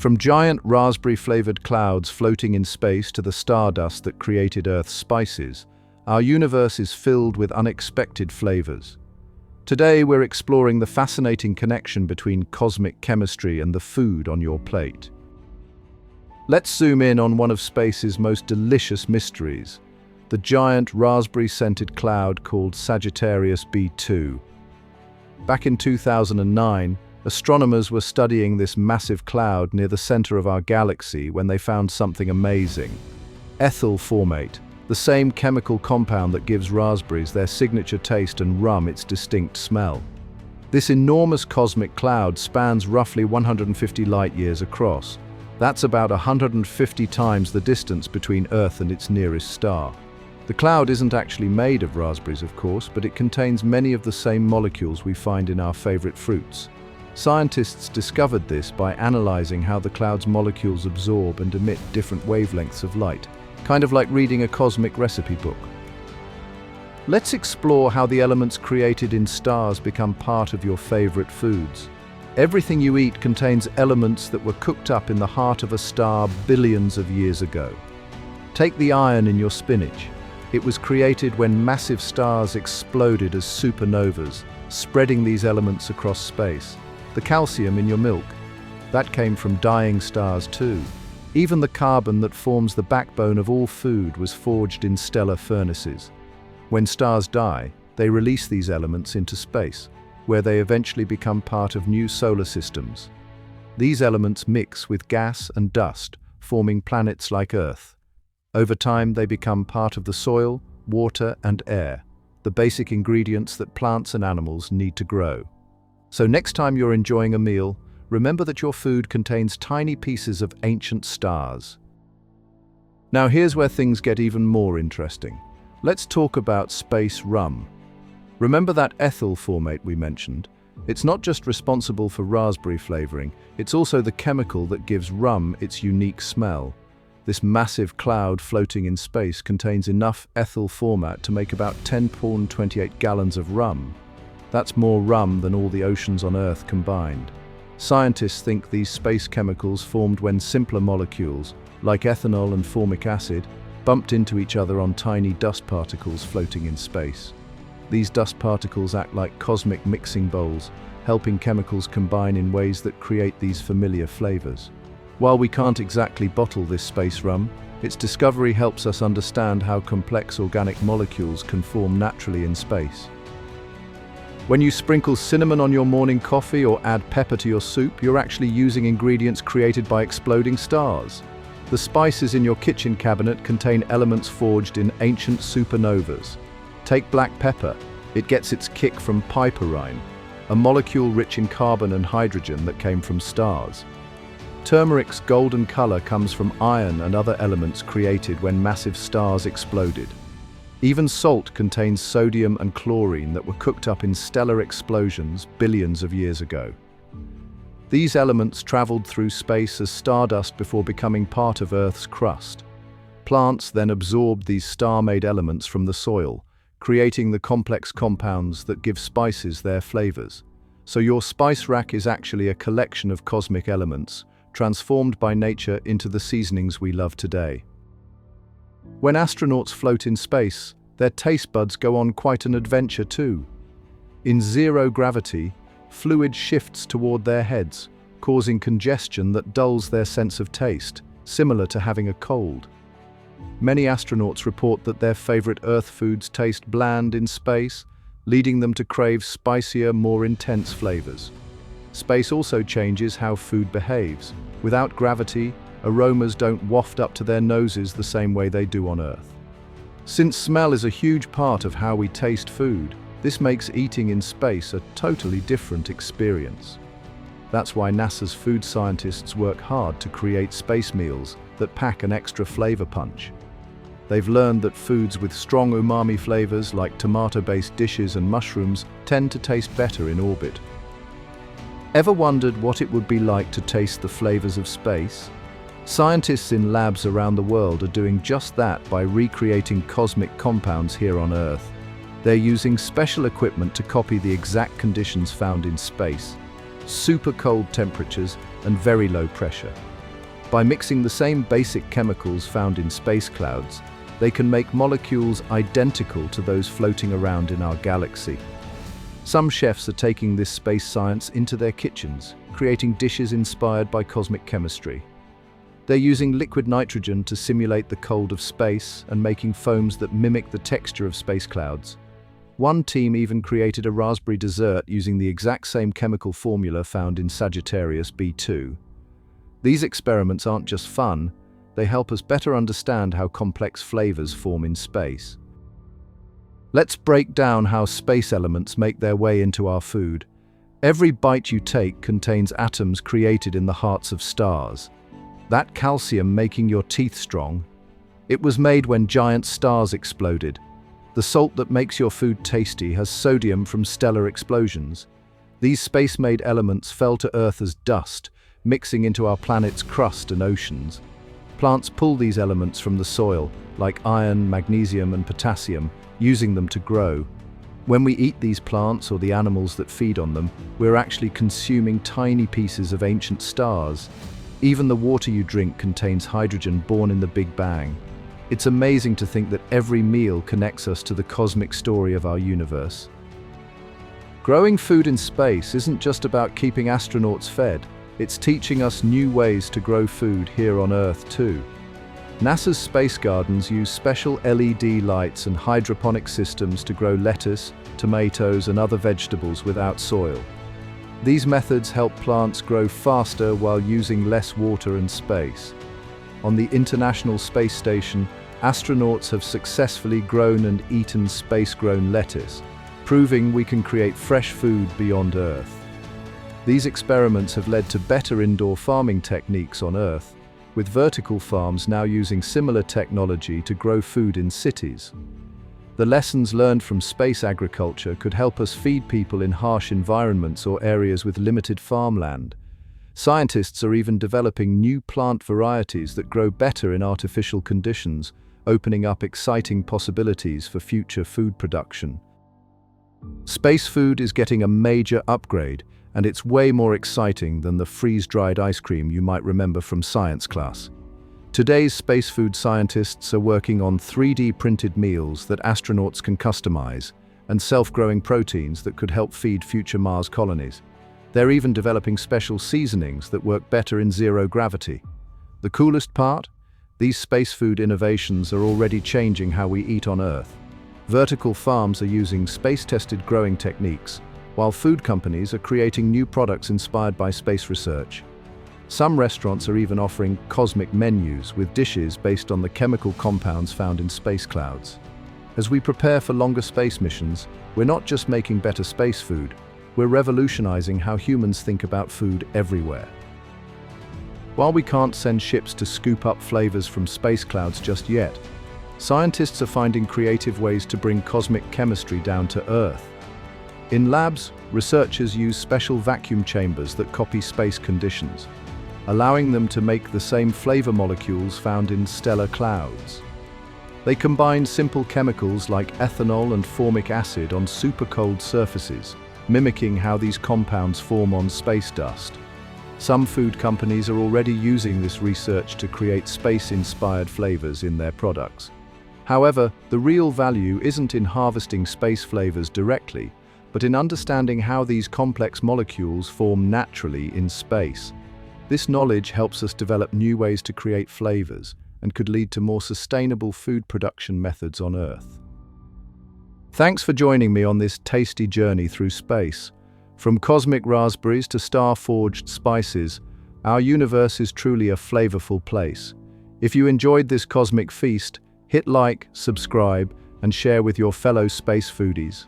From giant raspberry-flavored clouds floating in space to the stardust that created Earth's spices, our universe is filled with unexpected flavors. Today we're exploring the fascinating connection between cosmic chemistry and the food on your plate. Let's zoom in on one of space's most delicious mysteries, the giant raspberry-scented cloud called Sagittarius B2. Back in 2009, astronomers were studying this massive cloud near the center of our galaxy when they found something amazing. Ethyl formate, the same chemical compound that gives raspberries their signature taste and rum its distinct smell. This enormous cosmic cloud spans roughly 150 light-years across. That's about 150 times the distance between Earth and its nearest star. The cloud isn't actually made of raspberries, of course, but it contains many of the same molecules we find in our favorite fruits. Scientists discovered this by analyzing how the cloud's molecules absorb and emit different wavelengths of light, kind of like reading a cosmic recipe book. Let's explore how the elements created in stars become part of your favorite foods. Everything you eat contains elements that were cooked up in the heart of a star billions of years ago. Take the iron in your spinach. It was created when massive stars exploded as supernovas, spreading these elements across space. The calcium in your milk, that came from dying stars too. Even the carbon that forms the backbone of all food was forged in stellar furnaces. When stars die, they release these elements into space, where they eventually become part of new solar systems. These elements mix with gas and dust, forming planets like Earth. Over time, they become part of the soil, water, and air, the basic ingredients that plants and animals need to grow. So next time you're enjoying a meal, remember that your food contains tiny pieces of ancient stars. Now here's where things get even more interesting. Let's talk about space rum. Remember that ethyl formate we mentioned? It's not just responsible for raspberry flavoring, it's also the chemical that gives rum its unique smell. This massive cloud floating in space contains enough ethyl formate to make about 10.28 gallons of rum. That's more rum than all the oceans on Earth combined. Scientists think these space chemicals formed when simpler molecules, like ethanol and formic acid, bumped into each other on tiny dust particles floating in space. These dust particles act like cosmic mixing bowls, helping chemicals combine in ways that create these familiar flavors. While we can't exactly bottle this space rum, its discovery helps us understand how complex organic molecules can form naturally in space. When you sprinkle cinnamon on your morning coffee or add pepper to your soup, you're actually using ingredients created by exploding stars. The spices in your kitchen cabinet contain elements forged in ancient supernovas. Take black pepper. It gets its kick from piperine, a molecule rich in carbon and hydrogen that came from stars. Turmeric's golden color comes from iron and other elements created when massive stars exploded. Even salt contains sodium and chlorine that were cooked up in stellar explosions billions of years ago. These elements traveled through space as stardust before becoming part of Earth's crust. Plants then absorbed these star-made elements from the soil, creating the complex compounds that give spices their flavors. So your spice rack is actually a collection of cosmic elements, transformed by nature into the seasonings we love today. When astronauts float in space, their taste buds go on quite an adventure too. In zero gravity, fluid shifts toward their heads, causing congestion that dulls their sense of taste, similar to having a cold. Many astronauts report that their favorite Earth foods taste bland in space, leading them to crave spicier, more intense flavors. Space also changes how food behaves. Without gravity, aromas don't waft up to their noses the same way they do on Earth. Since smell is a huge part of how we taste food, this makes eating in space a totally different experience. That's why NASA's food scientists work hard to create space meals that pack an extra flavor punch. They've learned that foods with strong umami flavors like tomato-based dishes and mushrooms tend to taste better in orbit. Ever wondered what it would be like to taste the flavors of space? Scientists in labs around the world are doing just that by recreating cosmic compounds here on Earth. They're using special equipment to copy the exact conditions found in space: super cold temperatures and very low pressure. By mixing the same basic chemicals found in space clouds, they can make molecules identical to those floating around in our galaxy. Some chefs are taking this space science into their kitchens, creating dishes inspired by cosmic chemistry. They're using liquid nitrogen to simulate the cold of space and making foams that mimic the texture of space clouds. One team even created a raspberry dessert using the exact same chemical formula found in Sagittarius B2. These experiments aren't just fun, they help us better understand how complex flavors form in space. Let's break down how space elements make their way into our food. Every bite you take contains atoms created in the hearts of stars. That calcium making your teeth strong, it was made when giant stars exploded. The salt that makes your food tasty has sodium from stellar explosions. These space-made elements fell to Earth as dust, mixing into our planet's crust and oceans. Plants pull these elements from the soil, like iron, magnesium, and potassium, using them to grow. When we eat these plants or the animals that feed on them, we're actually consuming tiny pieces of ancient stars. Even the water you drink contains hydrogen born in the Big Bang. It's amazing to think that every meal connects us to the cosmic story of our universe. Growing food in space isn't just about keeping astronauts fed, it's teaching us new ways to grow food here on Earth too. NASA's space gardens use special LED lights and hydroponic systems to grow lettuce, tomatoes, and other vegetables without soil. These methods help plants grow faster while using less water and space. On the International Space Station, astronauts have successfully grown and eaten space-grown lettuce, proving we can create fresh food beyond Earth. These experiments have led to better indoor farming techniques on Earth, with vertical farms now using similar technology to grow food in cities. The lessons learned from space agriculture could help us feed people in harsh environments or areas with limited farmland. Scientists are even developing new plant varieties that grow better in artificial conditions, opening up exciting possibilities for future food production. Space food is getting a major upgrade, and it's way more exciting than the freeze-dried ice cream you might remember from science class. Today's space food scientists are working on 3D printed meals that astronauts can customize, and self-growing proteins that could help feed future Mars colonies. They're even developing special seasonings that work better in zero gravity. The coolest part? These space food innovations are already changing how we eat on Earth. Vertical farms are using space-tested growing techniques, while food companies are creating new products inspired by space research. Some restaurants are even offering cosmic menus with dishes based on the chemical compounds found in space clouds. As we prepare for longer space missions, we're not just making better space food, we're revolutionizing how humans think about food everywhere. While we can't send ships to scoop up flavors from space clouds just yet, scientists are finding creative ways to bring cosmic chemistry down to Earth. In labs, researchers use special vacuum chambers that copy space conditions, allowing them to make the same flavor molecules found in stellar clouds. They combine simple chemicals like ethanol and formic acid on super-cold surfaces, mimicking how these compounds form on space dust. Some food companies are already using this research to create space-inspired flavors in their products. However, the real value isn't in harvesting space flavors directly, but in understanding how these complex molecules form naturally in space. This knowledge helps us develop new ways to create flavors and could lead to more sustainable food production methods on Earth. Thanks for joining me on this tasty journey through space. From cosmic raspberries to star-forged spices, our universe is truly a flavorful place. If you enjoyed this cosmic feast, hit like, subscribe, and share with your fellow space foodies.